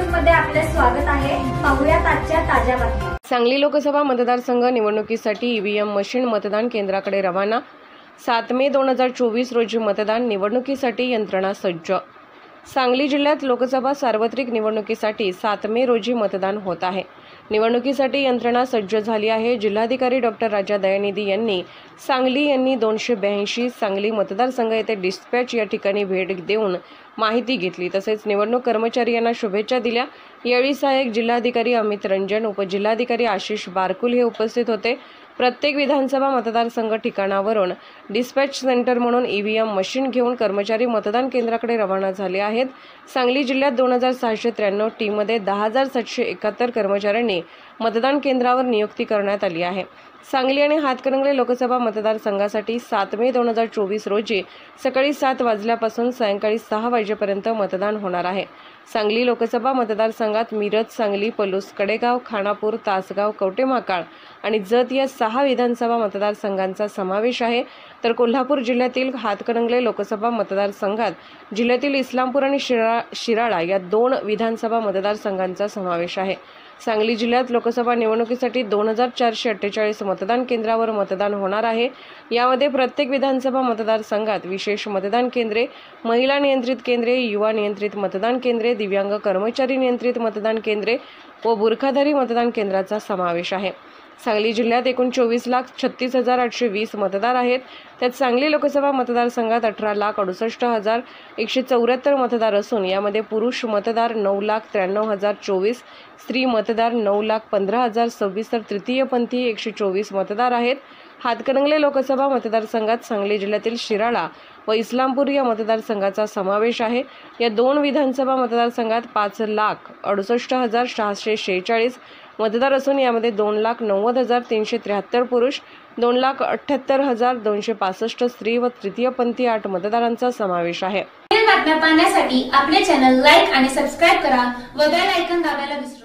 News मध्ये आपले स्वागत आहे। पाहूयात आजच्या ताज्या बातम्या। सांगली लोकसभा मतदारसंघ निवडणुकीसाठी ईव्हीएम मशीन मतदान केंद्राकडे रवाना। 7 मे 2024 रोजी मतदान निवडणुकीसाठी यंत्रणा सज्ज। सांगली जिल्ह्यात लोकसभा सार्वत्रिक निवडणुकीसाठी 7 मे रोजी मतदान होत आहे। निवडणुकीसाठी यंत्रणा सज्ज झाली आहे। जिल्हाधिकारी डॉक्टर राजा दयानिधी यांनी सांगली यांनी 282 सांगली मतदारसंघ येथे डिस्पॅच या ठिकाणी भेट देऊन माहिती घेतली। तसेच निवडणूक कर्मचारी यांना शुभेच्छा दिल्या। यावेळी सहाय्यक जिल्हाधिकारी अमित रंजन, उपजिल्हाधिकारी आशिष बारकुल हे उपस्थित होते। प्रत्येक विधानसभा मतदारसंघ ठिकाणावरून डिस्पॅच सेंटर म्हणून ईव्हीएम मशीन घेऊन कर्मचारी मतदान केंद्राकडे रवाना झाले आहेत। सांगली जिल्ह्यात 2693 टीममध्ये 10771 कर्मचाऱ्यांनी मतदान केंद्रावर नियुक्ती करण्यात आली आहे। सांगली आणि हातकणंगले लोकसभा मतदारसंघासाठी 7 मे 2024 रोजी सकाळी 7 वाजल्यापासून सायंकाळी 6 वाजेपर्यंत मतदान होणार आहे। सांगली लोकसभा मतदारसंघात मिरज, सांगली, पलूस, कडेगाव, खानापूर, तासगाव, कवठेमहांकाळ आणि जत या 6 विधानसभा मतदारसंघांचा समावेश आहे। तर कोल्हापूर जिल्ह्यातील हातकणंगले लोकसभा मतदारसंघात जिल्ह्यातील इस्लामपूर आणि शिराळा या 2 विधानसभा मतदारसंघांचा समावेश आहे। सांगली जिल्ह्यात लोकसभा निवडणुकीसाठी 2448 मतदान केंद्रावर मतदान होणार आहे। यामध्ये प्रत्येक विधानसभा मतदारसंघात विशेष मतदान केंद्रे, महिला नियंत्रित केंद्रे, युवा नियंत्रित मतदान केंद्रे, दिव्यांग कर्मचारी नियंत्रित मतदान केंद्रे व बुरखाधारी मतदान केंद्राचा समावेश आहे। सांगली जिल्ह्यात एकूण 24,36,820 मतदार आहेत। त्यात सांगली लोकसभा मतदारसंघात 18,68,174 मतदार असून यामध्ये पुरुष मतदार 9,93,024, स्त्री मतदार 9,15,026 तर तृतीयपंथी 124 मतदार आहेत। हातकणंगले लोकसभा मतदारसंघात सांगली जिल्ह्यातील शिराळा व इस्लामपूर या मतदारसंघाचा समावेश आहे। या 2 विधानसभा मतदारसंघात 5,68,646 मतदार असून यामध्ये 2,90,373 पुरुष, 2,78,265 स्त्री व तृतीयपंथी 8 मतदारांचा समावेश आहे। बातम्या पाहण्यासाठी आपले चॅनल लाईक आणि सबस्क्राइब करा व बेल आयकॉन दाबायला विसरू नका।